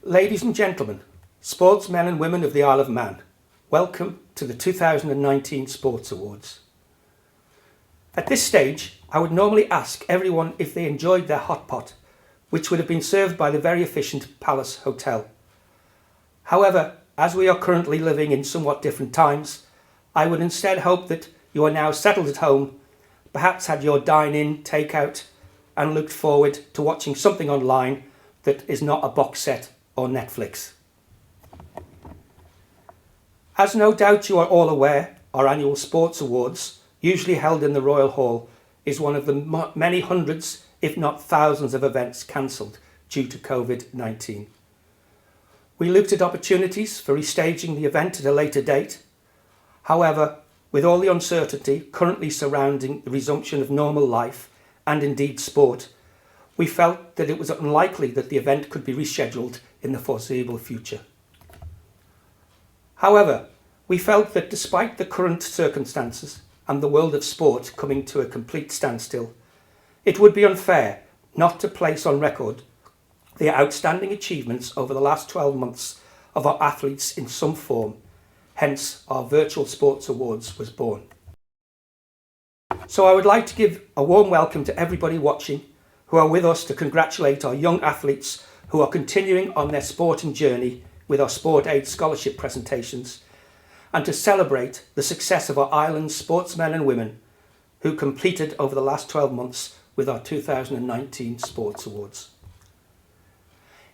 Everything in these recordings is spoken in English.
Ladies and gentlemen, sportsmen and women of the Isle of Man, welcome to the 2019 Sports Awards. At this stage, I would normally ask everyone if they enjoyed their hot pot, which would have been served by the very efficient Palace Hotel. However, as we are currently living in somewhat different times, I would instead hope that you are now settled at home, perhaps had your dine-in, take-out, and looked forward to watching something online that is not a box set or Netflix. As no doubt you are all aware, our annual Sports Awards, usually held in the Royal Hall, is one of the many hundreds, if not thousands, of events cancelled due to COVID-19. We looked at opportunities for restaging the event at a later date. However, with all the uncertainty currently surrounding the resumption of normal life and indeed sport, we felt that it was unlikely that the event could be rescheduled in the foreseeable future. However, we felt that despite the current circumstances and the world of sport coming to a complete standstill, it would be unfair not to place on record the outstanding achievements over the last 12 months of our athletes in some form. Hence, our virtual Sports Awards was born. So I would like to give a warm welcome to everybody watching who are with us to congratulate our young athletes who are continuing on their sporting journey with our Sport Aid scholarship presentations, and to celebrate the success of our island's sportsmen and women who completed over the last 12 months with our 2019 Sports Awards.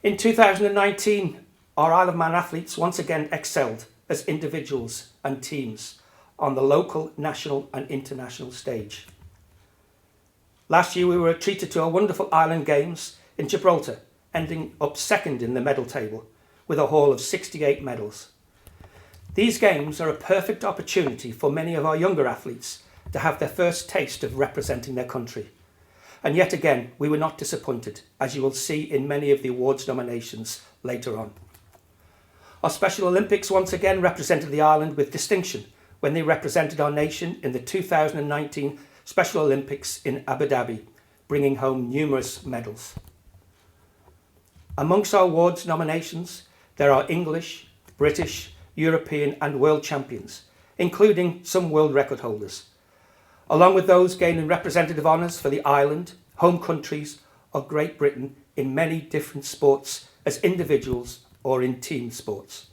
In 2019, our Isle of Man athletes once again excelled as individuals and teams on the local, national and international stage. Last year we were treated to a wonderful Island Games in Gibraltar, ending up second in the medal table with a haul of 68 medals. These games are a perfect opportunity for many of our younger athletes to have their first taste of representing their country. And yet again, we were not disappointed, as you will see in many of the awards nominations later on. Our Special Olympics once again represented the island with distinction when they represented our nation in the 2019 Special Olympics in Abu Dhabi, bringing home numerous medals. Amongst our awards nominations, there are English, British, European and world champions, including some world record holders, along with those gaining representative honours for the island, home countries of Great Britain in many different sports as individuals or in team sports.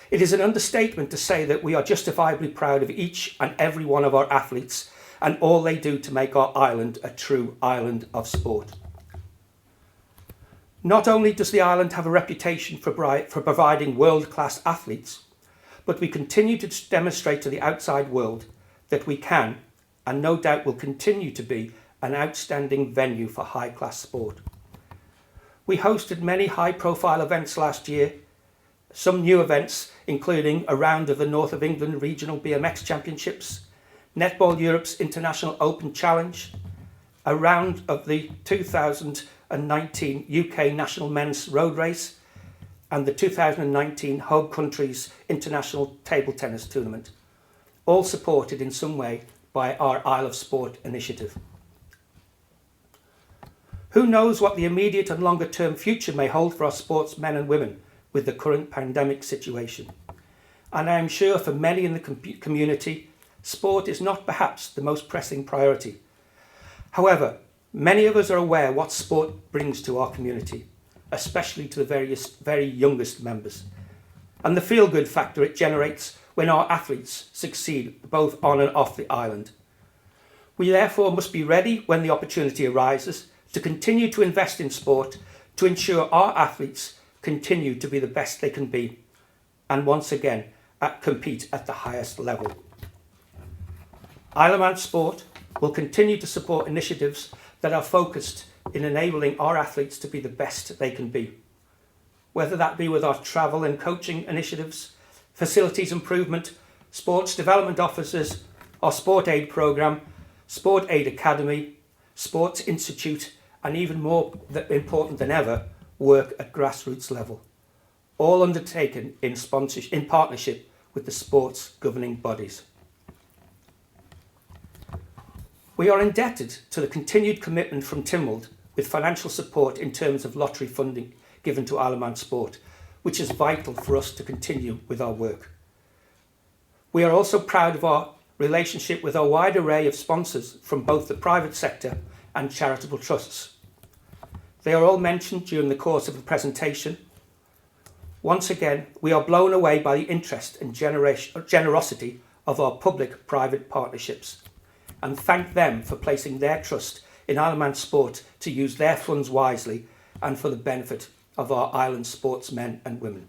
It is an understatement to say that we are justifiably proud of each and every one of our athletes and all they do to make our island a true island of sport. Not only does the island have a reputation for providing world-class athletes, but we continue to demonstrate to the outside world that we can, and no doubt will continue to be, an outstanding venue for high-class sport. We hosted many high-profile events last year, some new events including a round of the North of England Regional BMX Championships, Netball Europe's International Open Challenge, a round of the 2019 UK National Men's Road Race, and the 2019 Home Countries International Table Tennis Tournament, all supported in some way by our Isle of Sport initiative. Who knows what the immediate and longer term future may hold for our sportsmen and women with the current pandemic situation. And I am sure for many in the community, sport is not perhaps the most pressing priority. However, many of us are aware what sport brings to our community, especially to the very youngest members, and the feel-good factor it generates when our athletes succeed both on and off the island. We therefore must be ready when the opportunity arises to continue to invest in sport to ensure our athletes continue to be the best they can be and once again compete at the highest level. Isle of Man Sport will continue to support initiatives that are focused in enabling our athletes to be the best they can be, whether that be with our travel and coaching initiatives, facilities improvement, sports development officers, our Sport Aid programme, Sport Aid Academy, Sports Institute, and even more important than ever, work at grassroots level, all undertaken in partnership with the sports governing bodies. We are indebted to the continued commitment from Tynwald with financial support in terms of lottery funding given to Isle of Man sport, which is vital for us to continue with our work. We are also proud of our relationship with a wide array of sponsors from both the private sector and charitable trusts. They are all mentioned during the course of the presentation. Once again, we are blown away by the interest and generosity of our public-private partnerships and thank them for placing their trust in Isle of Man sport to use their funds wisely and for the benefit of our island sportsmen and women.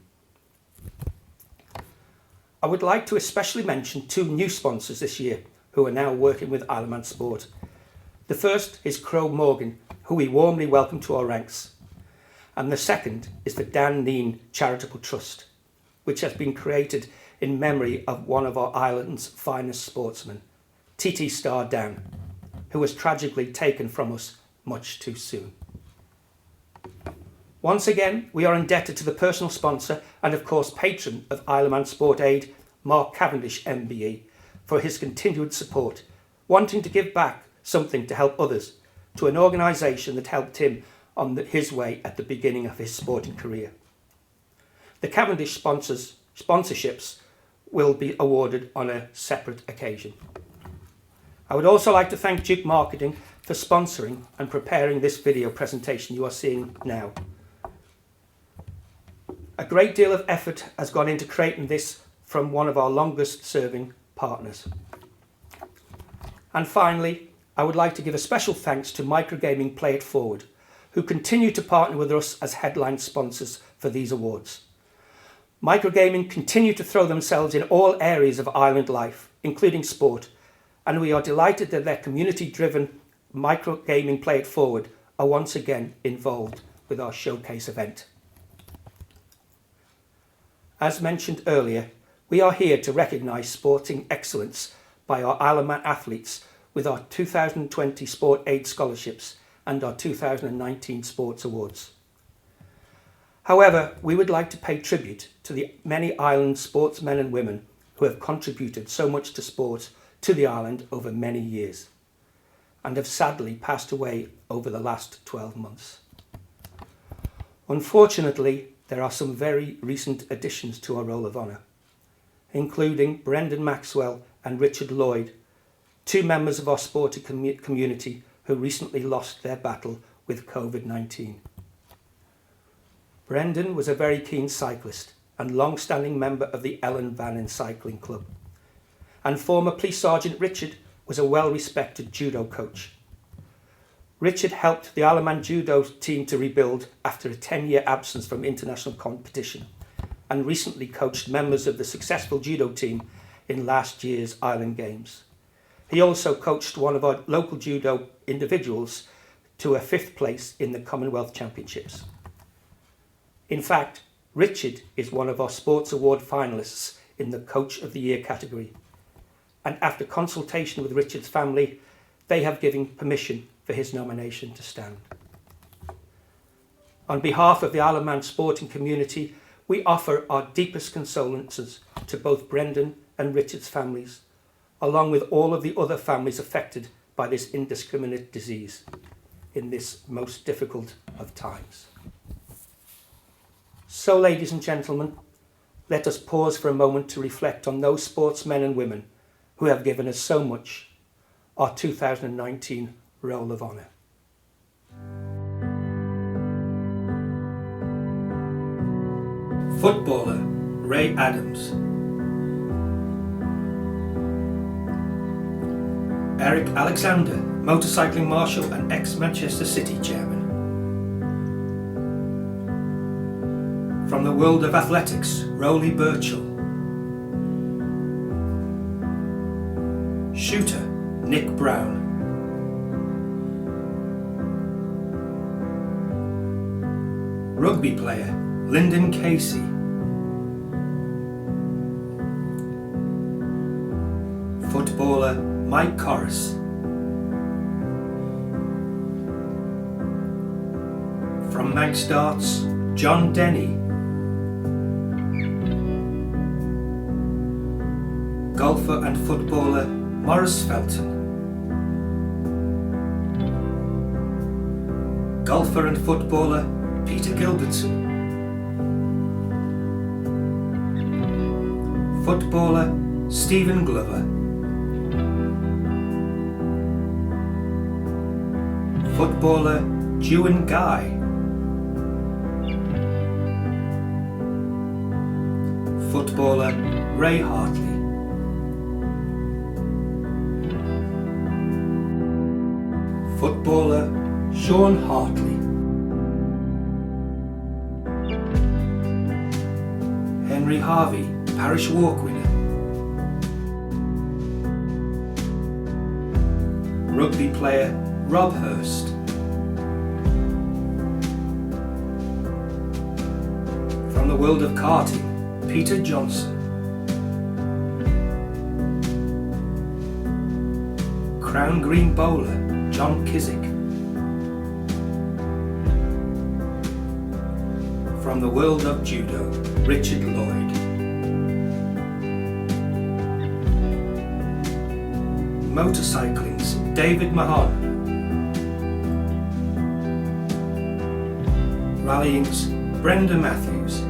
I would like to especially mention two new sponsors this year who are now working with Isle of Man sport. The first is Crow Morgan, who we warmly welcome to our ranks. And the second is the Dan Neen Charitable Trust, which has been created in memory of one of our island's finest sportsmen, TT Star Dan, who was tragically taken from us much too soon. Once again, we are indebted to the personal sponsor and of course patron of Isle of Man Sport Aid, Mark Cavendish MBE, for his continued support, wanting to give back something to help others, to an organisation that helped him on his way at the beginning of his sporting career. The Cavendish sponsorships will be awarded on a separate occasion. I would also like to thank Duke Marketing for sponsoring and preparing this video presentation you are seeing now. A great deal of effort has gone into creating this from one of our longest serving partners. And finally, I would like to give a special thanks to Microgaming Play It Forward, who continue to partner with us as headline sponsors for these awards. Microgaming continue to throw themselves in all areas of island life, including sport, and we are delighted that their community-driven Microgaming Play It Forward are once again involved with our showcase event. As mentioned earlier, we are here to recognise sporting excellence by our Isle of Man athletes with our 2020 Sport Aid Scholarships and our 2019 Sports Awards. However, we would like to pay tribute to the many island sportsmen and women who have contributed so much to sport to the island over many years and have sadly passed away over the last 12 months. Unfortunately, there are some very recent additions to our Roll of Honour, including Brendan Maxwell and Richard Lloyd, two members of our sporting community who recently lost their battle with COVID-19. Brendan was a very keen cyclist and long-standing member of the Ellen Vannin Cycling Club. And former Police Sergeant Richard was a well-respected judo coach. Richard helped the Isle of Man judo team to rebuild after a 10-year absence from international competition and recently coached members of the successful judo team in last year's Island Games. He also coached one of our local judo individuals to a 5th place in the Commonwealth Championships. In fact, Richard is one of our Sports Award finalists in the Coach of the Year category. And after consultation with Richard's family, they have given permission for his nomination to stand. On behalf of the Isle of Man sporting community, we offer our deepest condolences to both Brendan and Richard's families, along with all of the other families affected by this indiscriminate disease in this most difficult of times. So, ladies and gentlemen, let us pause for a moment to reflect on those sportsmen and women who have given us so much, our 2019 Roll of Honour. Footballer Ray Adams. Eric Alexander, motorcycling marshal and ex-Manchester City chairman. From the world of athletics, Rowley Birchall. Shooter, Nick Brown. Rugby player, Lyndon Casey. Footballer, Mike Corris. From Manx Darts, John Denny. Golfer and footballer, Maurice Felton. Golfer and footballer, Peter Gilbertson. Footballer Stephen Glover. Footballer Dewan Guy. Footballer Ray Hartley. Footballer Sean Hartley. Henry Harvey, Parish Walk winner. Rugby player Rob Hurst. From the world of karting, Peter Johnson. Crown Green bowler John Kissick. From the world of judo, Richard Lloyd. Motorcycling's David Mahon. Rallying's Brenda Matthews.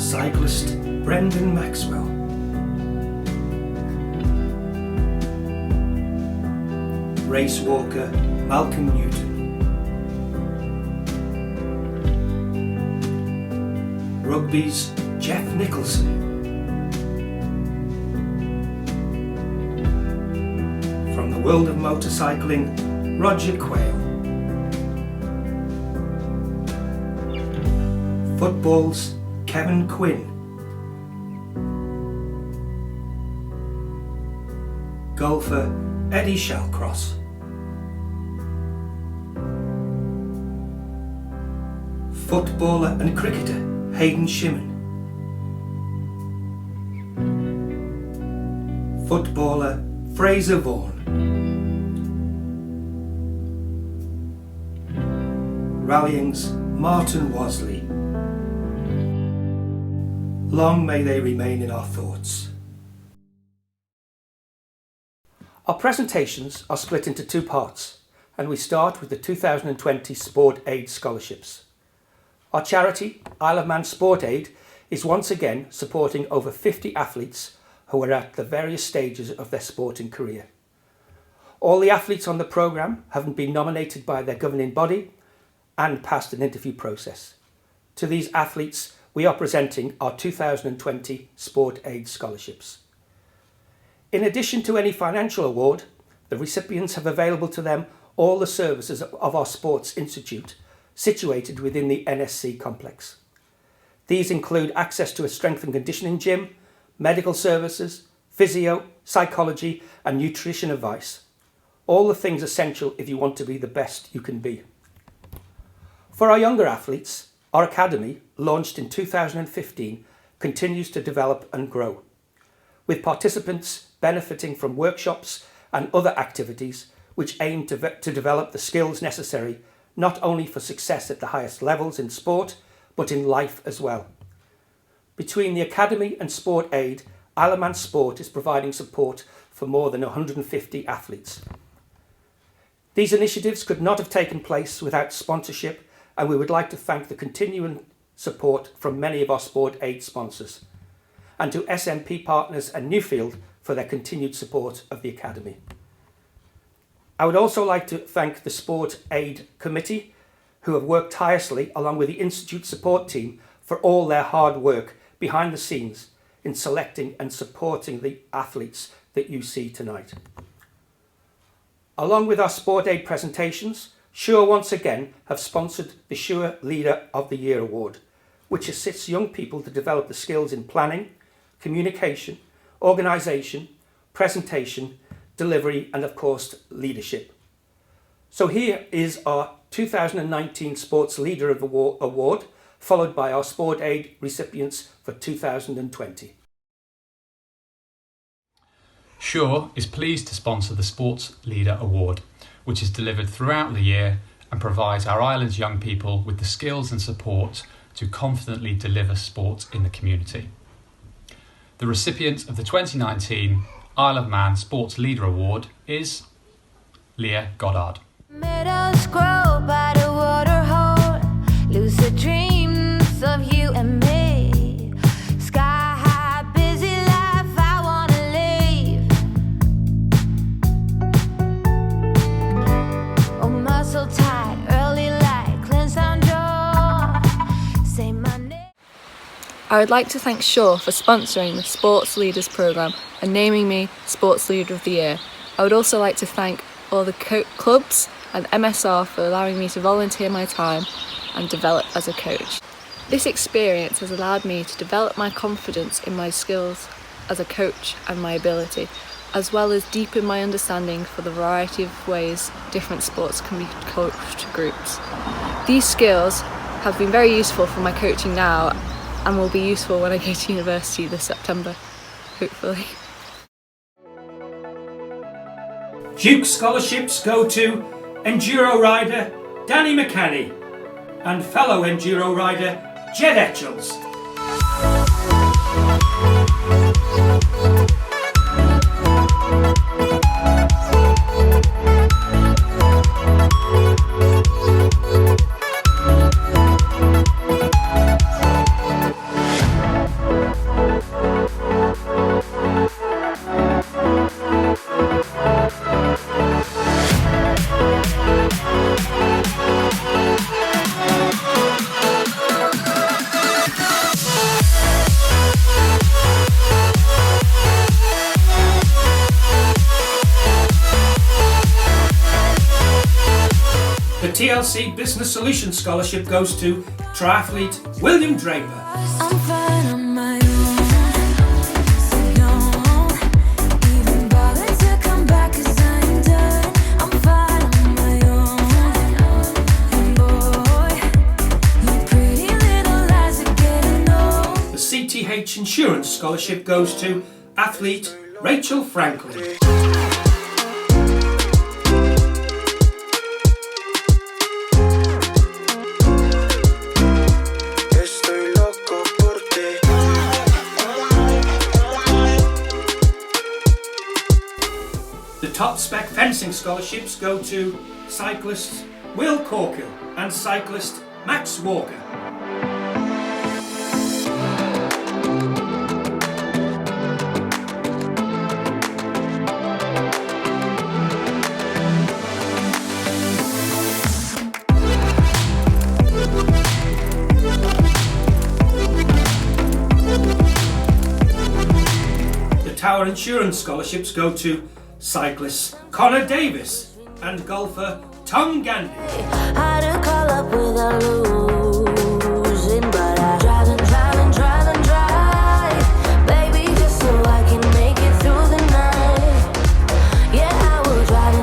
Cyclist Brendan Maxwell. Race walker Malcolm Newton. Rugby's Jeff Nicholson. From the world of motorcycling, Roger Quayle. Football's Kevin Quinn. Golfer Eddie Shallcross. Footballer and cricketer Hayden Shimon. Footballer Fraser Vaughan. Rallying's Martin Wasley. Long may they remain in our thoughts. Our presentations are split into two parts, and we start with the 2020 Sport Aid Scholarships. Our charity, Isle of Man Sport Aid, is once again supporting over 50 athletes who are at the various stages of their sporting career. All the athletes on the programme have been nominated by their governing body and passed an interview process. To these athletes, we are presenting our 2020 Sport Aid Scholarships. In addition to any financial award, the recipients have available to them all the services of our Sports Institute, situated within the NSC complex. These include access to a strength and conditioning gym, medical services, physio, psychology and nutrition advice. All the things essential if you want to be the best you can be. For our younger athletes, our academy, launched in 2015, continues to develop and grow, with participants benefiting from workshops and other activities which aim to develop the skills necessary not only for success at the highest levels in sport, but in life as well. Between the Academy and Sport Aid, Isle of Man Sport is providing support for more than 150 athletes. These initiatives could not have taken place without sponsorship, and we would like to thank the continuing support from many of our Sport Aid sponsors, and to SMP Partners and Newfield for their continued support of the Academy. I would also like to thank the Sport Aid Committee, who have worked tirelessly along with the Institute support team for all their hard work behind the scenes in selecting and supporting the athletes that you see tonight. Along with our Sport Aid presentations, Sure once again have sponsored the Sure Leader of the Year Award, which assists young people to develop the skills in planning, communication, organisation, presentation, delivery and of course leadership. So here is our 2019 Sports Leader of the Award, followed by our Sport Aid recipients for 2020. Sure is pleased to sponsor the Sports Leader Award, which is delivered throughout the year and provides our island's young people with the skills and support to confidently deliver sport in the community. The recipient of the 2019 Isle of Man Sports Leader Award is Leah Goddard. Meadows grow by the water hole, lucid dreams of you and me. Sky high, busy life, I wanna leave. Oh, muscle tight, early light, cleanse down jaw. Say my name. I would like to thank Shaw for sponsoring the Sports Leaders Programme and naming me Sports Leader of the Year. I would also like to thank all the clubs and MSR for allowing me to volunteer my time and develop as a coach. This experience has allowed me to develop my confidence in my skills as a coach and my ability, as well as deepen my understanding for the variety of ways different sports can be coached to groups. These skills have been very useful for my coaching now and will be useful when I go to university this September, hopefully. Duke scholarships go to enduro rider Danny McCanny and fellow enduro rider Jed Etchells. The TLC Business Solutions Scholarship goes to triathlete William Draper. I'm fine on my own, so don't even bother to come back 'cause I'm done. I'm fine on my own, and boy, your pretty little lies are getting old. The CTH Insurance Scholarship goes to athlete Rachel Franklin. The Top Spec Fencing Scholarships go to cyclist Will Corkill and cyclist Max Walker. The Tower Insurance Scholarships go to cyclists Connor Davis and golfer Tom Gandy. How to call up without losing, but I drive, baby, just so I can make it through the night. Yeah, I will drive,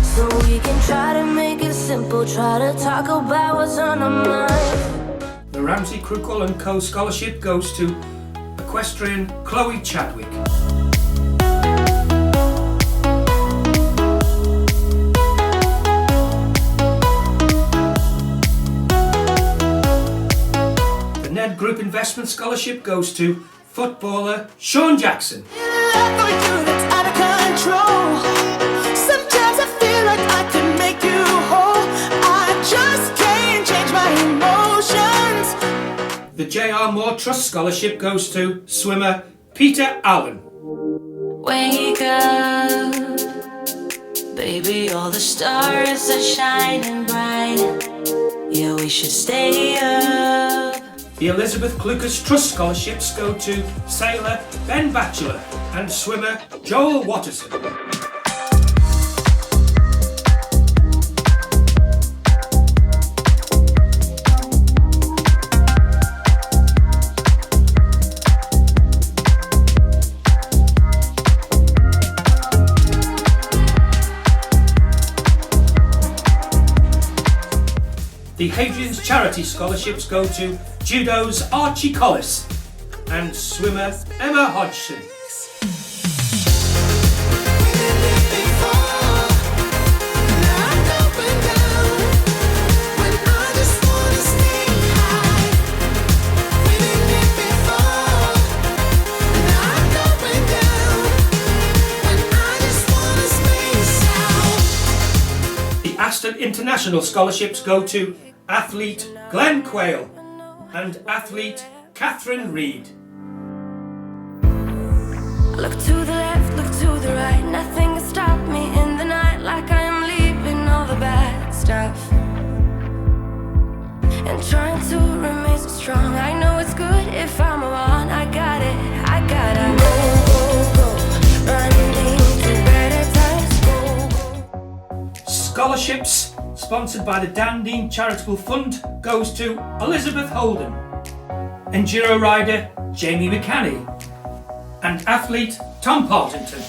so we can try to make it simple, try to talk about what's on our mind. The Ramsey Krukal and Co Scholarship goes to equestrian Chloe Chadwick. Group Investment Scholarship goes to footballer Sean Jackson. Sometimes I feel like I can make you whole. I just can't change my emotions. The J.R. Moore Trust Scholarship goes to swimmer Peter Allen. Wake up, baby, all the stars are shining bright. Yeah, we should stay up. The Elizabeth Clucas Trust Scholarships go to sailor Ben Batchelor and swimmer Joel Watterson. The Hadrian's Charity Scholarships go to judo's Archie Collis and swimmer Emma Hodgson. Aston International scholarships go to athlete Glenn Quayle and athlete Catherine Reid. Look to the left, look to the right. Nothing can stop me in the night, like I am leaving all the bad stuff and trying to remain so strong. I know it's good if I'm wrong. I got it, I gotta go, go, go. Running to better times, go, go. Scholarships sponsored by the Dan Dean Charitable Fund goes to Elizabeth Holden, enduro rider Jamie McCanny and athlete Tom Partington.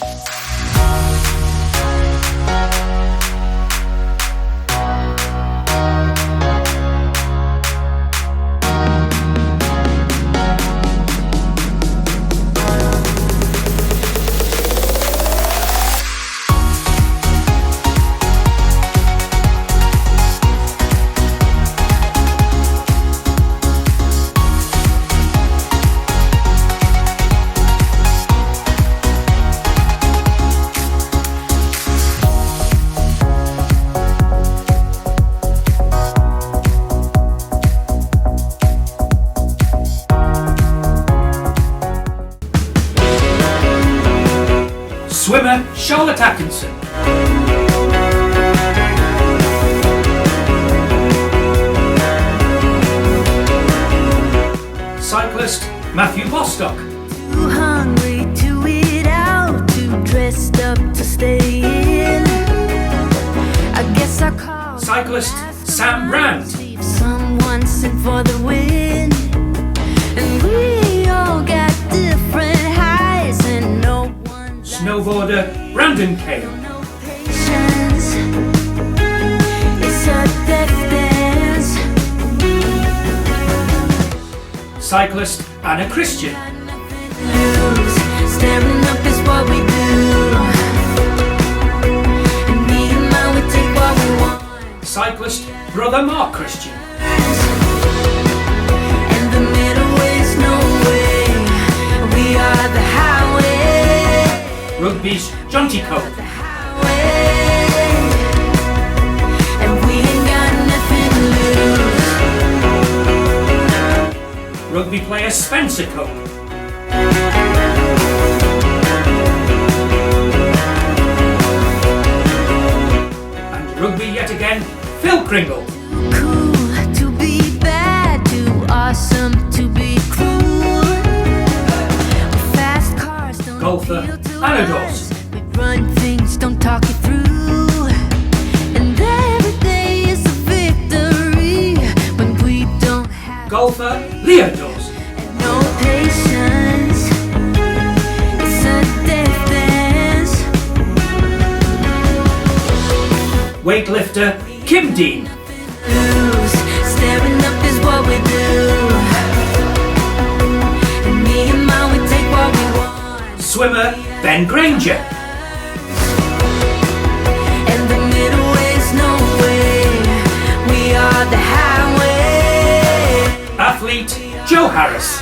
Swimmer Charlotte Atkinson. Cyclist Matthew Bostock. Too hungry to eat out, too dressed up to stay in. I guess I call Cyclist Sam Brand. someone sent for the win. And we all got different highs and no one Snowboarder Brandon Kane. no patience. It's a death dance. Cyclist Anna Christian. Lose. Staring up is what we do. And me and mine, we take what we want. Cyclist Brother Mark Christian. And the middle is no way. We are the highway. Rugby's Jonty Cope. The highway. And we ain't got nothing to lose. Rugby player Spencer Cope. And rugby yet again, Phil Kringle. Cool to be bad, too awesome to be cruel. Fast cars don't Golfer appeal to Anna us. Dawson. We run things, don't talk it through. And every day is a victory when we don't have Golfer Leah Dawson. no patience. It's a death dance. Weightlifter Kim Dean. Lose. Staring up is what we do. And me and mine, we take what we want. Swimmer Ben Granger. And the middle is no way. We are the highway. Athlete Joe Harris.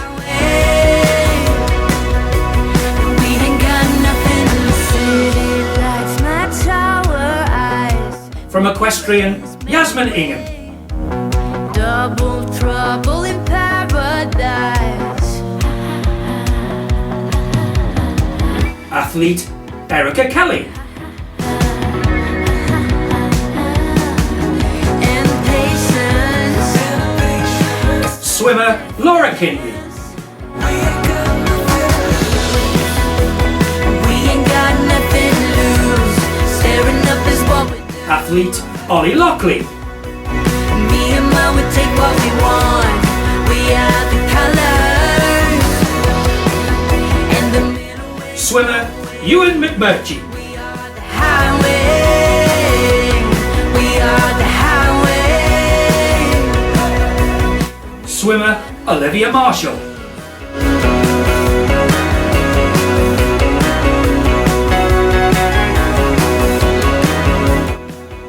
We ain't got nothing to city lights match our eyes. From equestrian Yasmin Ingham. Double trouble in paradise. Athlete Erica Kelly. And patience. Swimmer Laura Kinley. We ain't got nothing to lose. Staring up is what we do. Athlete Ollie Lockley. Me and mine, we take what we want. We are the colors. And the middle is Swimmer Ewan McMurtry. we are the highway. We are the highway. Swimmer Olivia Marshall.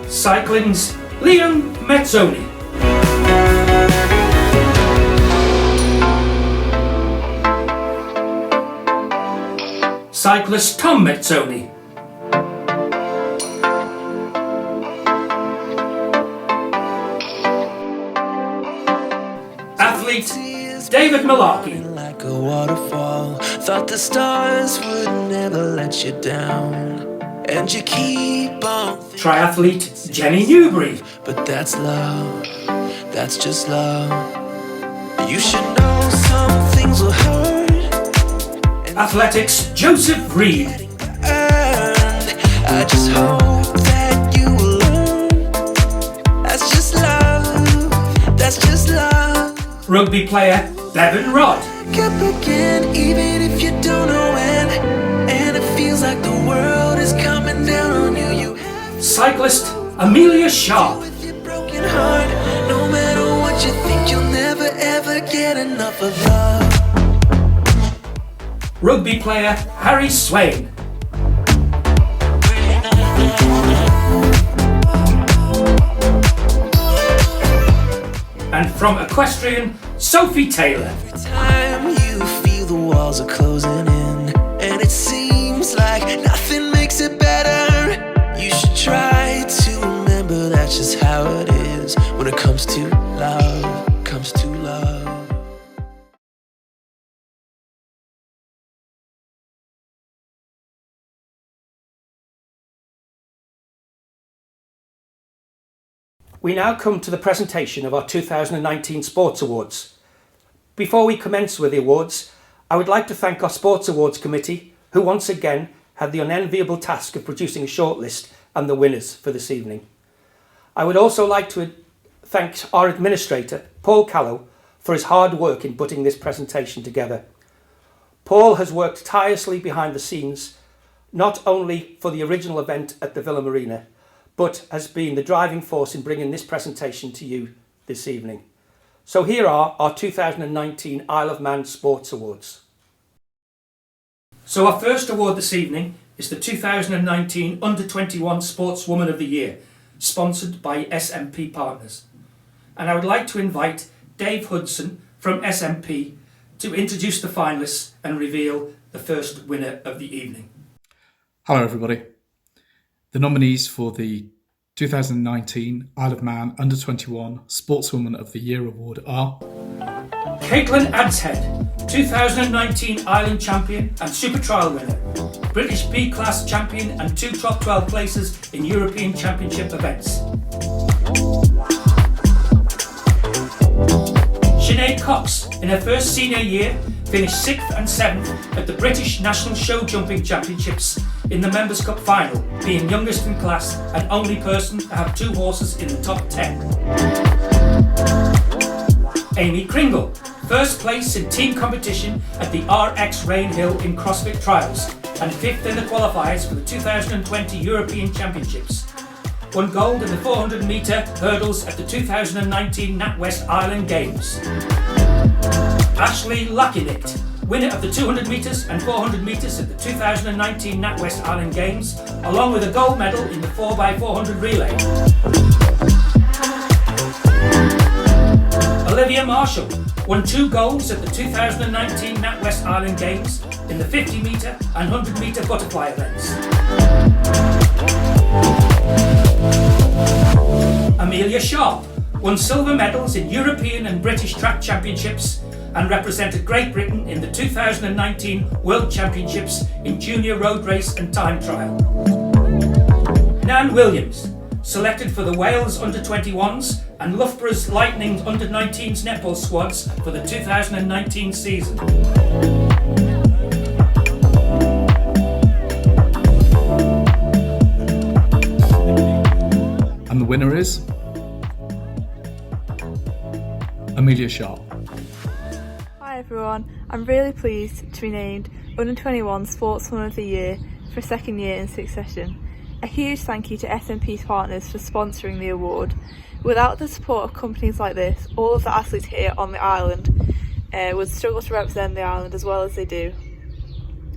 Cycling's Liam Mezzoni. Cyclist Tom Mezzoni. David Malarkey. Like a waterfall, thought the stars would never let you down. And you keep on thinking, Triathlete Jenny Newbury. but that's love, that's just love. You should know some things will hurt. Athletics Joseph Reed. And I just hope that you will learn. That's just love, that's just love. Rugby player Bevan Rod. Wake up again, even if you don't know when. And it feels like the world is coming down on you. You have Cyclist Amelia Sharp. with your broken heart. No matter what you think, you'll never ever get enough of love. Rugby player Harry Swain. And from equestrian Sophie Taylor. Every time you feel the walls are closing in, and it seems like nothing makes it better, you should try to remember that's just how it is when it comes to love, comes to love. We now come to the presentation of our 2019 Sports Awards. Before we commence with the awards, I would like to thank our Sports Awards Committee, who once again had the unenviable task of producing a shortlist and the winners for this evening. I would also like to thank our administrator, Paul Callow, for his hard work in putting this presentation together. Paul has worked tirelessly behind the scenes, not only for the original event at the Villa Marina, but has been the driving force in bringing this presentation to you this evening. So here are our 2019 Isle of Man Sports Awards. So our first award this evening is the 2019 Under-21 Sportswoman of the Year, sponsored by SMP Partners. And I would like to invite Dave Hudson from SMP to introduce the finalists and reveal the first winner of the evening. Hello everybody. The nominees for the 2019 Isle of Man Under-21 Sportswoman of the Year Award are Caitlin Adshead, 2019 Island Champion and Super Trial winner, British B-Class Champion and 2 top 12 places in European Championship events. Sinead Cox, in her first senior year, finished 6th and 7th at the British National Show Jumping Championships in the Members' Cup final, being youngest in class and only person to have 2 horses in the top 10. Amy Kringle, first place in team competition at the RX Rainhill in CrossFit Trials and 5th in the qualifiers for the 2020 European Championships. Won gold in the 400 metre hurdles at the 2019 NatWest Island Games. Ashley Luckinick, winner of the 200 metres and 400 metres at the 2019 NatWest Island Games, along with a gold medal in the 4x400 relay. Olivia Marshall won 2 golds at the 2019 NatWest Island Games in the 50 metre and 100 metre butterfly events. Amelia Sharp won silver medals in European and British track championships and represented Great Britain in the 2019 World Championships in junior road race and time trial. Nan Williams, selected for the Wales Under-21s and Loughborough's Lightning Under-19s netball squads for the 2019 season. and the winner is Amelia Sharp. Hi everyone, I'm really pleased to be named Under-21 Sportswoman of the Year for a second year in succession. A huge thank you to SMP Partners for sponsoring the award. Without the support of companies like this, all of the athletes here on the island would struggle to represent the island as well as they do.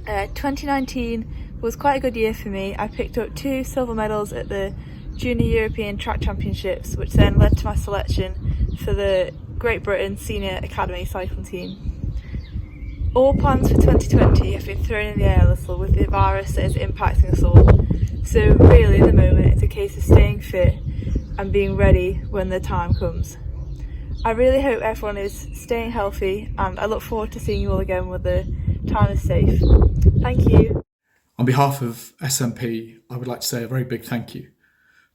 2019 was quite a good year for me. I picked up 2 silver medals at the Junior European Track Championships, which then led to my selection for the Great Britain Senior Academy cycling team. All plans for 2020 have been thrown in the air a little with the virus that is impacting us all. So really at the moment it's a case of staying fit and being ready when the time comes. I really hope everyone is staying healthy, and I look forward to seeing you all again when the time is safe. Thank you. On behalf of SNP, I would like to say a very big thank you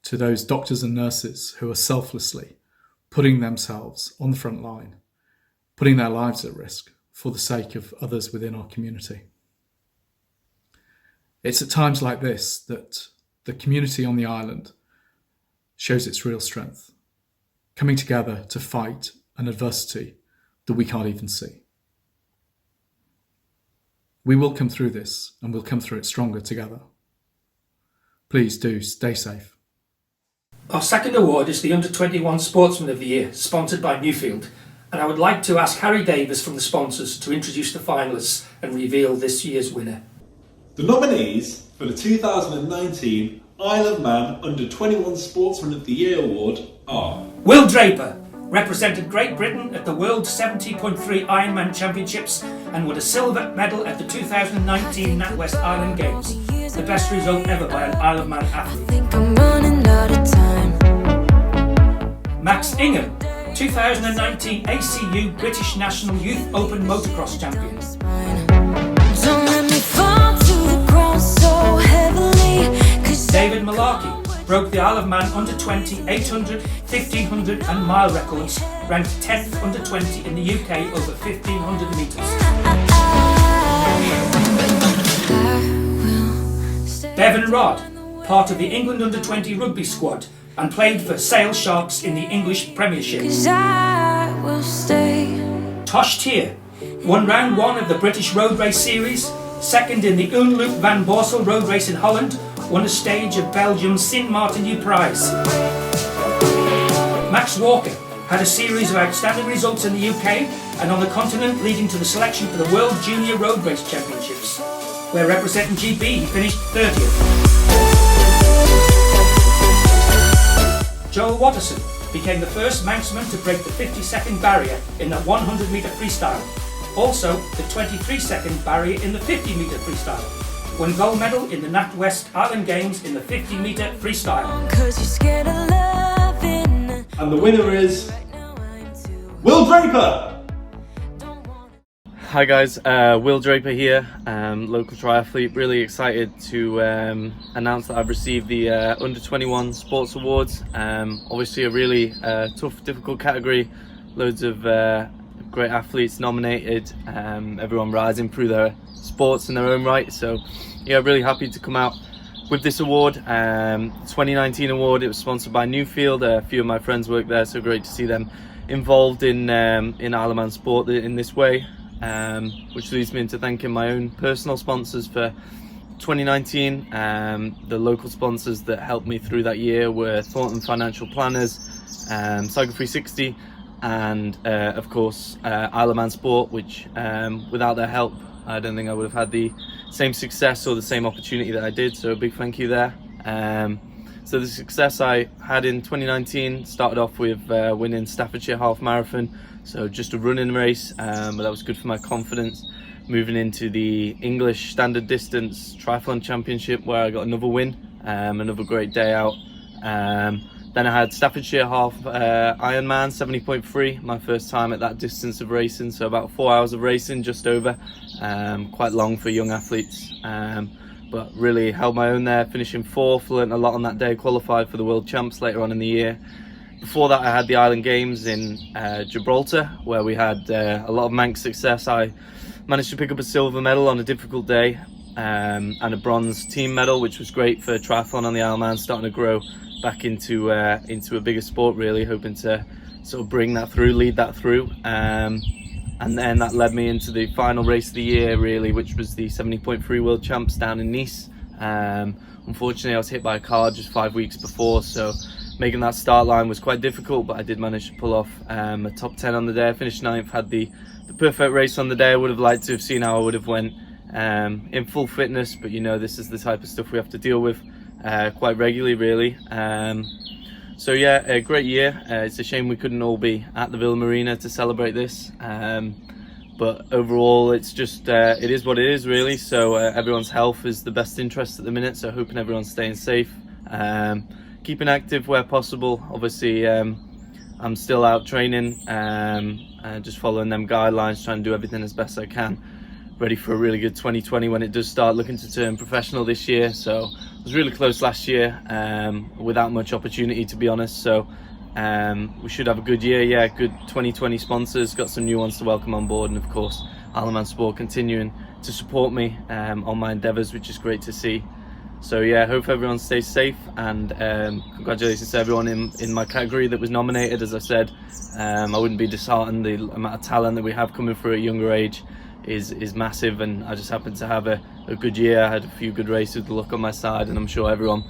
to those doctors and nurses who are selflessly putting themselves on the front line, putting their lives at risk for the sake of others within our community. It's at times like this that the community on the island shows its real strength, coming together to fight an adversity that we can't even see. We will come through this, and we'll come through it stronger together. Please do stay safe. Our second award is the Under-21 Sportsman of the Year, sponsored by Newfield, and I would like to ask Harry Davis from the sponsors to introduce the finalists and reveal this year's winner. The nominees for the 2019 Isle of Man Under-21 Sportsman of the Year award are Will Draper represented Great Britain at the World 70.3 Ironman Championships and won a silver medal at the 2019 NatWest Island Games, the best result ever by an Isle of Man athlete. Think I'm running out of time. Max Ingham, 2019 ACU British National Youth Open Motocross Champion. Don't let me fall to the ground so heavily, 'cause David Malarkey broke the Isle of Man Under-20 800, 1500 and mile records, ranked 10th Under-20 in the UK over 1500 metres. Bevan Rodd, part of the England Under-20 rugby squad and played for Sale Sharks in the English Premiership. 'Cause I will stay. Tosh Tier won round 1 of the British Road Race Series, second in the Unloop van Borsel Road Race in Holland, won a stage of Belgium's Sint Maarten Prize. Max Walker had a series of outstanding results in the UK and on the continent, leading to the selection for the World Junior Road Race Championships, where representing GB he finished 30th. Joel Watterson became the first Manxman to break the 50-second barrier in the 100-metre freestyle, also the 23-second barrier in the 50-metre freestyle. Won gold medal in the NatWest Island Games in the 50-metre freestyle. 'Cause you're scared of loving. and the winner is Will Draper. Hi guys, Will Draper here, local triathlete. Really excited to announce that I've received the Under-21 Sports Awards. Obviously a really tough, difficult category, loads of great athletes nominated, everyone rising through their sports in their own right. So yeah, really happy to come out with this award. 2019 award, it was sponsored by Newfield. A few of my friends work there, so great to see them involved in Isle of Man sport in this way. Which leads me into thanking my own personal sponsors for 2019. The local sponsors that helped me through that year were Thornton Financial Planners, Cycle 360, and of course Isle of Man Sport, which without their help I don't think I would have had the same success or the same opportunity that I did, so a big thank you there. So the success I had in 2019 started off with winning Staffordshire Half Marathon, so just a running race, but that was good for my confidence. Moving into the English Standard Distance Triathlon Championship, where I got another win, another great day out. Then I had Staffordshire Half Ironman 70.3, my first time at that distance of racing, so about 4 hours of racing, just over, quite long for young athletes. But really held my own there, finishing 4th, learnt a lot on that day, qualified for the World Champs later on in the year. Before that I had the Island Games in Gibraltar, where we had a lot of Manx success. I managed to pick up a silver medal on a difficult day, and a bronze team medal, which was great for triathlon on the Isle of Man, starting to grow back into a bigger sport, really hoping to sort of bring that through, lead that through. And then that led me into the final race of the year, really, which was the 70.3 World Champs down in Nice. Unfortunately, I was hit by a car just 5 weeks before, so making that start line was quite difficult, but I did manage to pull off a top 10 on the day. I finished 9th, had the perfect race on the day. I would have liked to have seen how I would have went in full fitness, but you know, this is the type of stuff we have to deal with quite regularly, really. So yeah, a great year. It's a shame we couldn't all be at the Villa Marina to celebrate this, but overall it's just it is what it is, really. So everyone's health is the best interest at the minute, so hoping everyone's staying safe, keeping active where possible. Obviously I'm still out training, just following them guidelines, trying to do everything as best I can, ready for a really good 2020 when it does start, looking to turn professional this year. So I was really close last year, without much opportunity, to be honest. So we should have a good year. Yeah, good 2020 sponsors, got some new ones to welcome on board, and of course Isle of Man Sport continuing to support me on my endeavours, which is great to see. So yeah, hope everyone stays safe, and congratulations to everyone in my category that was nominated. As I said, I wouldn't be disheartened. The amount of talent that we have coming through at a younger age is massive, and I just happened to have a good year. I had a few good races with the luck on my side, and I'm sure everyone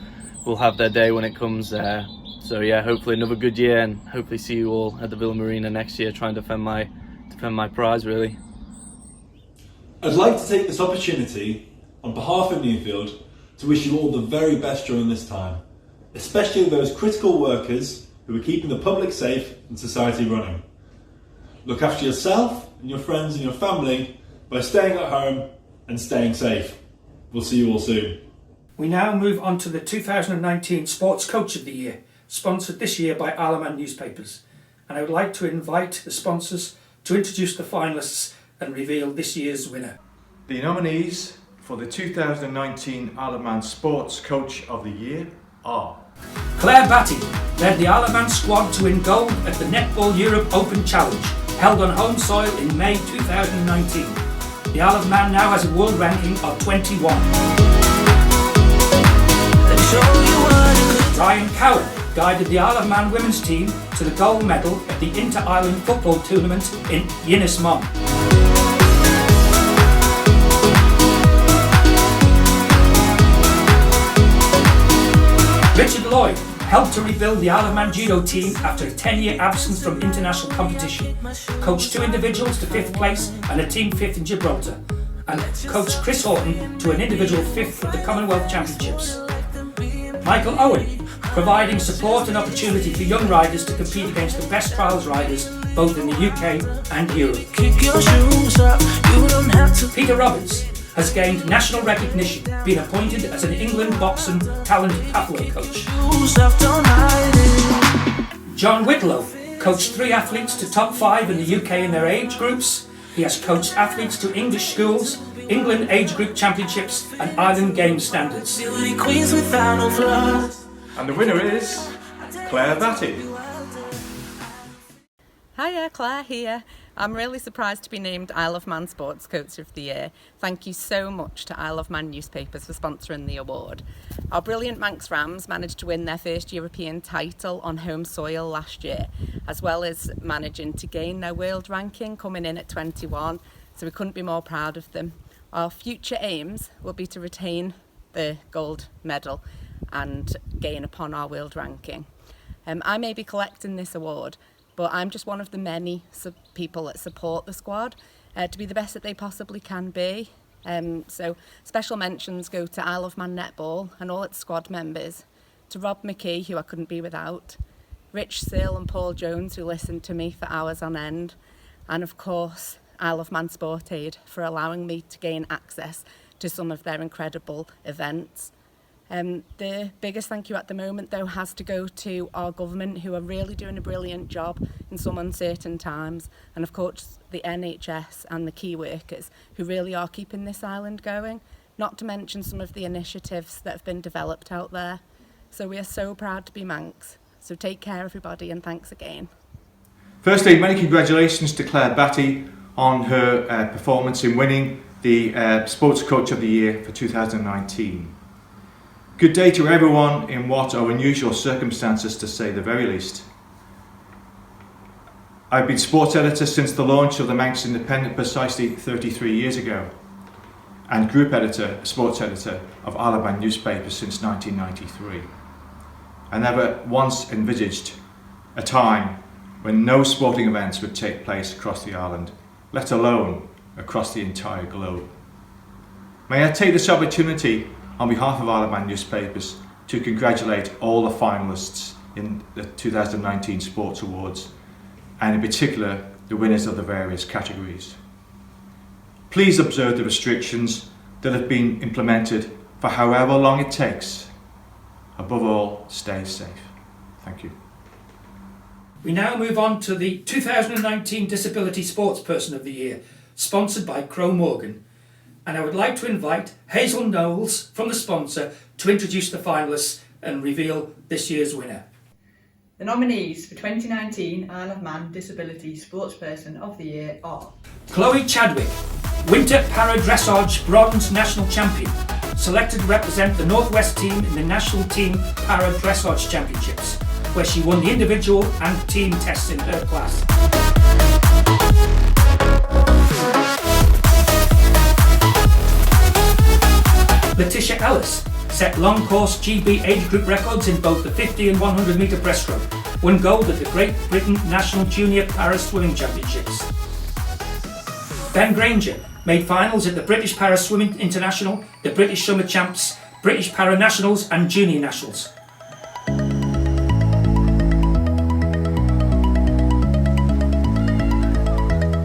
will have their day when it comes. So yeah, hopefully another good year, and hopefully see you all at the Villa Marina next year trying to defend my prize, really. I'd like to take this opportunity on behalf of Newfield to wish you all the very best during this time, especially those critical workers who are keeping the public safe and society running. Look after yourself and your friends and your family by staying at home and staying safe. We'll see you all soon. We now move on to the 2019 Sports Coach of the Year, sponsored this year by Isle of Man newspapers. And I would like to invite the sponsors to introduce the finalists and reveal this year's winner. The nominees for the 2019 Isle of Man Sports Coach of the Year are Claire Batty led the Isle of Man squad to win gold at the Netball Europe Open Challenge, held on home soil in May 2019. The Isle of Man now has a world ranking of 21. Ryan Cowan guided the Isle of Man women's team to the gold medal at the Inter-Island Football Tournament in Ynys Môn. Richard Lloyd helped to rebuild the Isle of Man judo team after a 10-year absence from international competition. Coached 2 individuals to 5th place and a team 5th in Gibraltar. And coached Chris Horton to an individual 5th at the Commonwealth Championships. Michael Owen, providing support and opportunity for young riders to compete against the best trials riders both in the UK and Europe. Peter Roberts has gained national recognition, being appointed as an England boxing talent pathway coach. John Whitlow coached 3 athletes to top 5 in the UK in their age groups. He has coached athletes to English schools, England age group championships and Island Games standards. And the winner is Claire Batty. Hiya, Claire here. I'm really surprised to be named Isle of Man Sports Coach of the Year. Thank you so much to Isle of Man newspapers for sponsoring the award. Our brilliant Manx Rams managed to win their first European title on home soil last year, as well as managing to gain their world ranking, coming in at 21, so we couldn't be more proud of them. Our future aims will be to retain the gold medal and gain upon our world ranking. I may be collecting this award, but I'm just one of the many people that support the squad to be the best that they possibly can be. So special mentions go to Isle of Man Netball and all its squad members, to Rob McKee, who I couldn't be without, Rich Sill and Paul Jones, who listened to me for hours on end, and of course Isle of Man Sport Aid for allowing me to gain access to some of their incredible events. The biggest thank you at the moment, though, has to go to our government, who are really doing a brilliant job in some uncertain times, and of course the NHS and the key workers who really are keeping this island going, not to mention some of the initiatives that have been developed out there. So we are so proud to be Manx. So take care, everybody, and thanks again. Firstly, many congratulations to Claire Batty on her performance in winning the Sports Coach of the Year for 2019. Good day to everyone in what are unusual circumstances, to say the very least. I've been sports editor since the launch of the Manx Independent precisely 33 years ago, and group editor, sports editor of Isle of Man newspapers since 1993. I never once envisaged a time when no sporting events would take place across the island, let alone across the entire globe. May I take this opportunity on behalf of Isle of Man newspapers to congratulate all the finalists in the 2019 Sports Awards, and in particular the winners of the various categories. Please observe the restrictions that have been implemented for however long it takes. Above all, stay safe. Thank you. We now move on to the 2019 Disability Sportsperson of the Year, sponsored by Crowe Morgan. And I would like to invite Hazel Knowles from the sponsor to introduce the finalists and reveal this year's winner. The nominees for 2019 Isle of Man Disability Sportsperson of the Year are Chloe Chadwick, Winter Para Dressage Bronze National Champion, selected to represent the Northwest team in the National Team Para Dressage Championships, where she won the individual and team tests in her class. Letitia Ellis set long course GB age group records in both the 50 and 100 metre breaststroke, won gold at the Great Britain National Junior Para Swimming Championships. Ben Granger made finals at the British Para Swimming International, the British Summer Champs, British Para Nationals and Junior Nationals.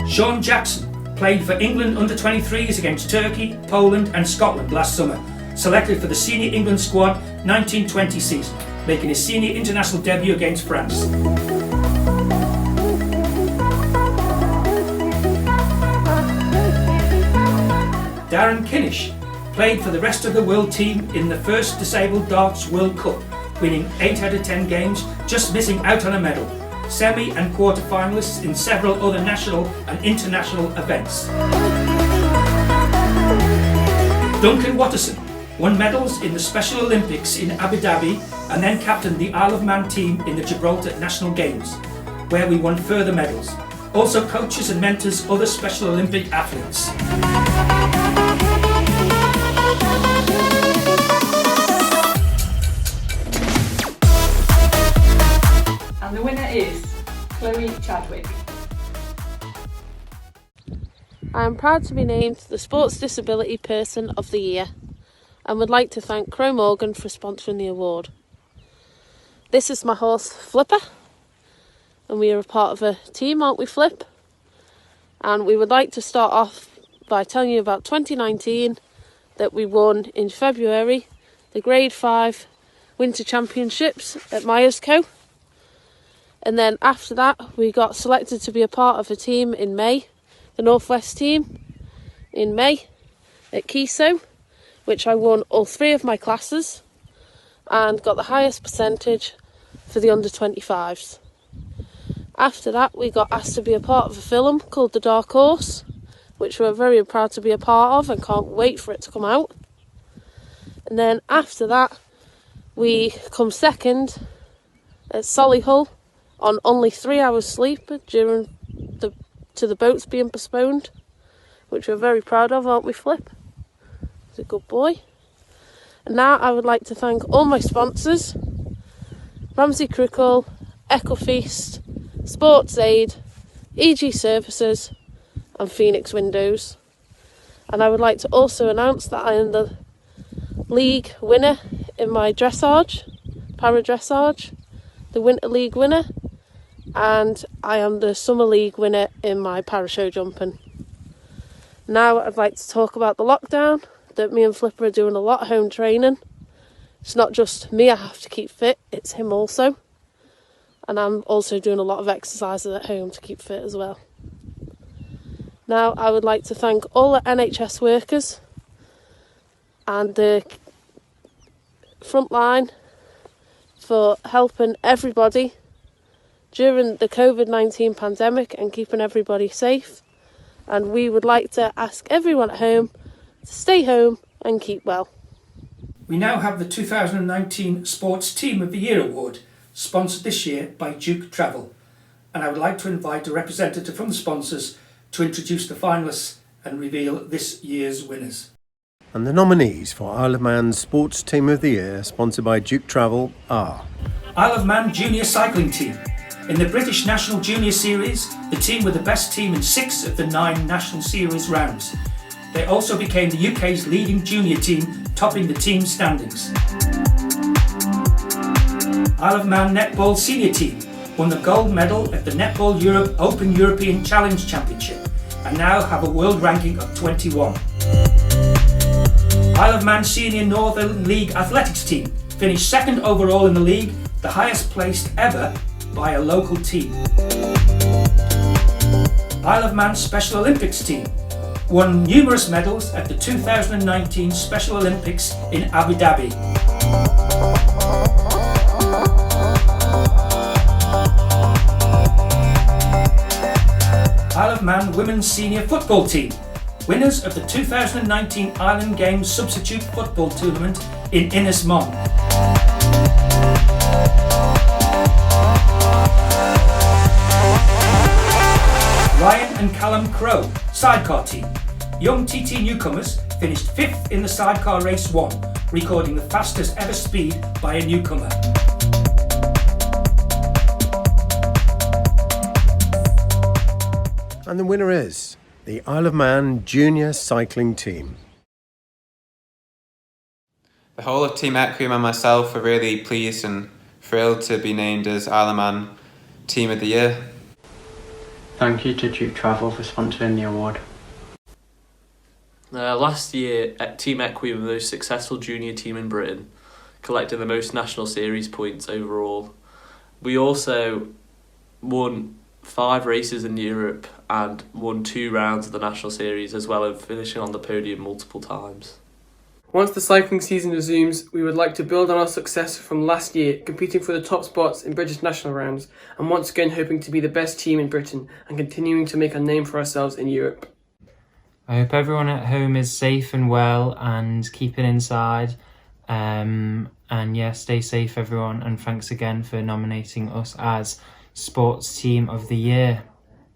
Sean Jackson played for England under-23s against Turkey, Poland and Scotland last summer, selected for the Senior England Squad 1920 season, making his senior international debut against France. Darren Kinnish played for the rest of the world team in the first Disabled Darts World Cup, winning 8 out of 10 games, just missing out on a medal. Semi and quarter finalists in several other national and international events. Duncan Watterson won medals in the Special Olympics in Abu Dhabi and then captained the Isle of Man team in the Gibraltar National Games, where we won further medals. Also coaches and mentors other Special Olympic athletes. and the winner is Chloe Chadwick. I am proud to be named the Sports Disability Person of the Year and would like to thank Crowe Morgan for sponsoring the award. This is my horse Flipper and we are a part of a team, aren't we, Flip? And we would like to start off by telling you about 2019 that we won in February the Grade 5 Winter Championships at Myerscough. And then after that we got selected to be a part of a team in May, the Northwest team in May at Kiso, which I won all 3 of my classes and got the highest percentage for the under-25s. After that we got asked to be a part of a film called The Dark Horse, which we're very proud to be a part of and can't wait for it to come out. And then after that we come second at Solihull on only 3 hours sleep due to the boats being postponed, which we're very proud of, aren't we, Flip? He's a good boy. And now I would like to thank all my sponsors: Ramsey Crickle, Ecofeast, Sports Aid, EG Services and Phoenix Windows. And I would like to also announce that I am the league winner in my dressage, para dressage, the Winter League winner, and I am the Summer League winner in my para show jumping. Now I'd like to talk about the lockdown, that me and Flipper are doing a lot of home training. It's not just me I have to keep fit, it's him also. And I'm also doing a lot of exercises at home to keep fit as well. Now I would like to thank all the NHS workers and the front line for helping everybody during the COVID-19 pandemic and keeping everybody safe. And we would like to ask everyone at home to stay home and keep well. We now have the 2019 Sports Team of the Year Award, sponsored this year by Duke Travel. And I would like to invite a representative from the sponsors to introduce the finalists and reveal this year's winners. And the nominees for Isle of Man's Sports Team of the Year, sponsored by Duke Travel, are Isle of Man Junior Cycling Team. In the British National Junior Series, the team were the best team in 6 of the 9 National Series rounds. They also became the UK's leading junior team, topping the team standings. Isle of Man Netball Senior Team won the gold medal at the Netball Europe Open European Challenge Championship and now have a world ranking of 21. Isle of Man Senior Northern League Athletics Team finished 2nd overall in the league, the highest placed ever, by a local team. Isle of Man Special Olympics team won numerous medals at the 2019 Special Olympics in Abu Dhabi. Isle of Man Women's Senior Football team, winners of the 2019 Island Games Substitute Football Tournament in Ynys Môn. Ryan and Callum Crowe, sidecar team. Young TT newcomers finished 5th in the sidecar race 1, recording the fastest ever speed by a newcomer. And the winner is the Isle of Man Junior Cycling Team. The whole of Team Equium and myself are really pleased and thrilled to be named as Isle of Man Team of the Year. Thank you to Duke Travel for sponsoring the award. Last year, Team Equium were the most successful junior team in Britain, collecting the most national series points overall. We also won 5 races in Europe and won 2 rounds of the national series, as well as finishing on the podium multiple times. Once the cycling season resumes, we would like to build on our success from last year, competing for the top spots in British national rounds, and once again hoping to be the best team in Britain and continuing to make a name for ourselves in Europe. I hope everyone at home is safe and well and keep it inside. And yeah, stay safe everyone, and thanks again for nominating us as Sports Team of the Year.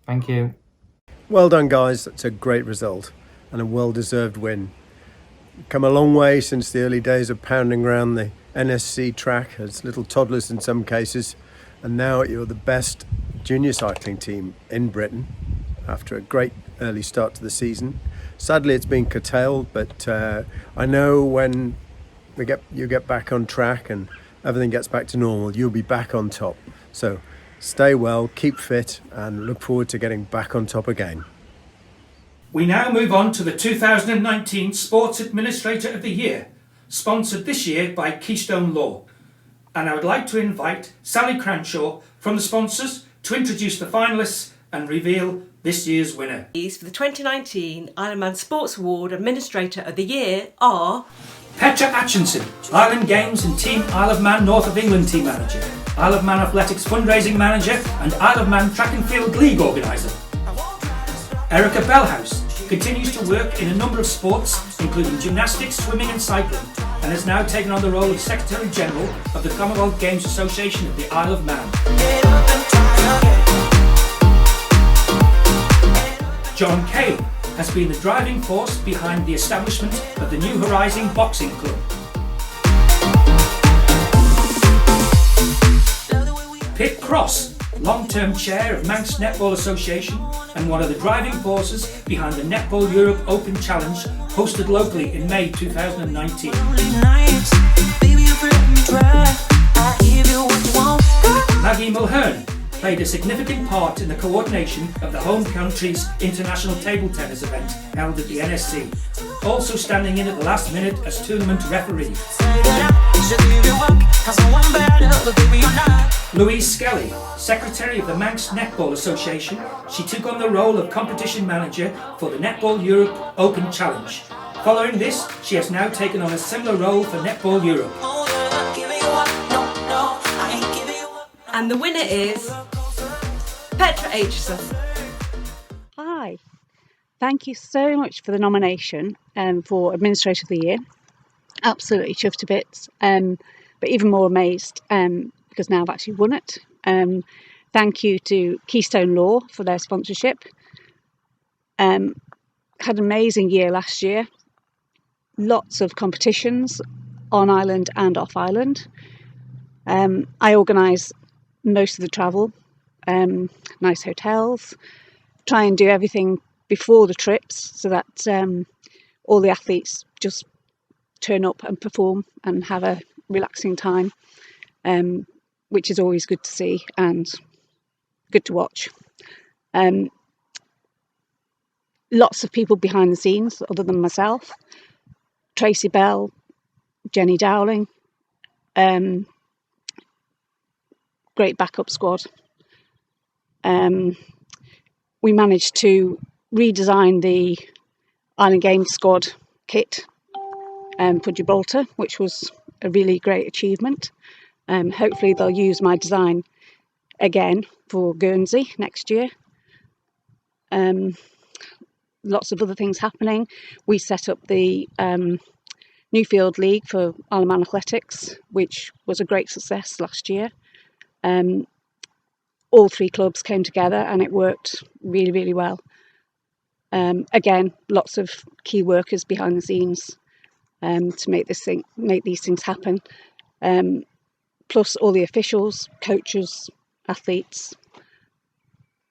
Thank you. Well done, guys. That's a great result and a well-deserved win. Come a long way since the early days of pounding around the NSC track as little toddlers in some cases, and now you're the best junior cycling team in Britain after a great early start to the season. Sadly, it's been curtailed, but I know when you get back on track and everything gets back to normal, you'll be back on top. So stay well, keep fit, and look forward to getting back on top again. We now move on to the 2019 Sports Administrator of the Year, sponsored this year by Keystone Law. And I would like to invite Sally Cranshaw from the sponsors to introduce the finalists and reveal this year's winner. For the 2019 Isle of Man Sports Award Administrator of the Year are Petra Atchinson, Island Games and Team Isle of Man North of England Team Manager, Isle of Man Athletics Fundraising Manager and Isle of Man Track and Field League Organiser. Erica Bellhouse continues to work in a number of sports, including gymnastics, swimming and cycling, and has now taken on the role of Secretary General of the Commonwealth Games Association of the Isle of Man. John Kane has been the driving force behind the establishment of the New Horizon Boxing Club. Pip Cross, long-term chair of Manx Netball Association and one of the driving forces behind the Netball Europe Open Challenge hosted locally in May 2019. Maggie Mulhern played a significant part in the coordination of the home country's international table tennis event held at the NSC, also standing in at the last minute as tournament referee. Louise Skelly, Secretary of the Manx Netball Association, she took on the role of competition manager for the Netball Europe Open Challenge. Following this, she has now taken on a similar role for Netball Europe. And the winner is Petra Aitchison. Hi, thank you so much for the nomination for Administrator of the Year. Absolutely chuffed to bits, but even more amazed because now I've actually won it. Thank you to Keystone Law for their sponsorship. Had an amazing year last year. Lots of competitions on island and off island. I organise most of the travel, nice hotels, try and do everything before the trips so that all the athletes just turn up and perform and have a relaxing time, which is always good to see and good to watch. Lots of people behind the scenes other than myself. Tracy Bell, Jenny Dowling, great backup squad. We managed to redesign the Island Games squad kit for Gibraltar, which was a really great achievement. Hopefully they'll use my design again for Guernsey next year. Lots of other things happening. We set up the Newfield League for Isle of Man Athletics, which was a great success last year. All 3 clubs came together and it worked really, really well. Again, lots of key workers behind the scenes to make these things happen. Plus all the officials, coaches, athletes.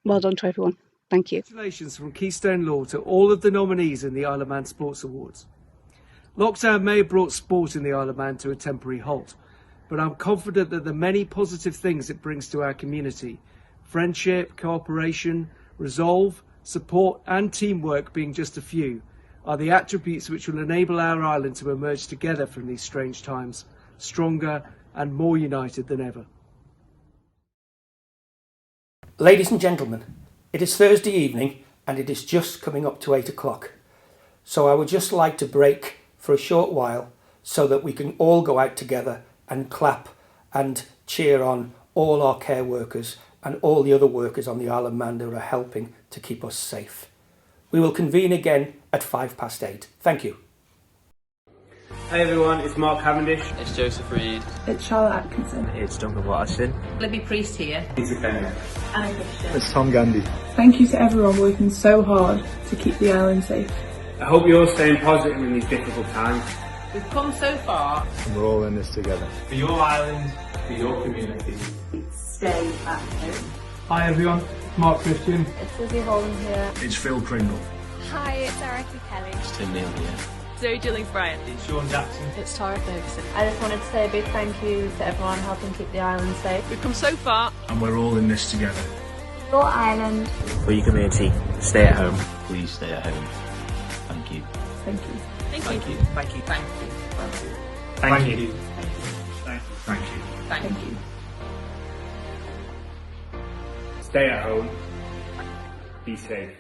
Well done to everyone. Thank you. Congratulations from Keystone Law to all of the nominees in the Isle of Man Sports Awards. Lockdown may have brought sport in the Isle of Man to a temporary halt, but I'm confident that the many positive things it brings to our community, friendship, cooperation, resolve, support and teamwork being just a few, are the attributes which will enable our island to emerge together from these strange times, stronger and more united than ever. Ladies and gentlemen, it is Thursday evening and it is just coming up to 8 o'clock. So I would just like to break for a short while so that we can all go out together and clap and cheer on all our care workers and all the other workers on the Isle of Man who are helping to keep us safe. We will convene again at 8:05. Thank you. Hey everyone, it's Mark Cavendish. It's Joseph Reed. It's Charlotte Atkinson. It's Duncan Watterson. Libby Priest here. Peter Kenner. Anna Christian. It's Tom Gandy. Thank you to everyone working so hard to keep the island safe. I hope you're all staying positive in these difficult times. We've come so far. And we're all in this together. For your island, for your community. Stay at home. Hi everyone, Mark Christian. It's Lizzie Holland here. It's Phil Kringle. Hi, it's Erica Kelly. It's Tim Neal here. Zoe Jillings Bryant. It's Sean Jackson. It's Tara Ferguson. I just wanted to say a big thank you to everyone helping keep the island safe. We've come so far. And we're all in this together. Your island. For your community, stay at home. Please stay at home. Thank you. Thank you. Thank you. Thank you. Thank you. Thank you. Thank you. Thank you. Stay at home. Be safe.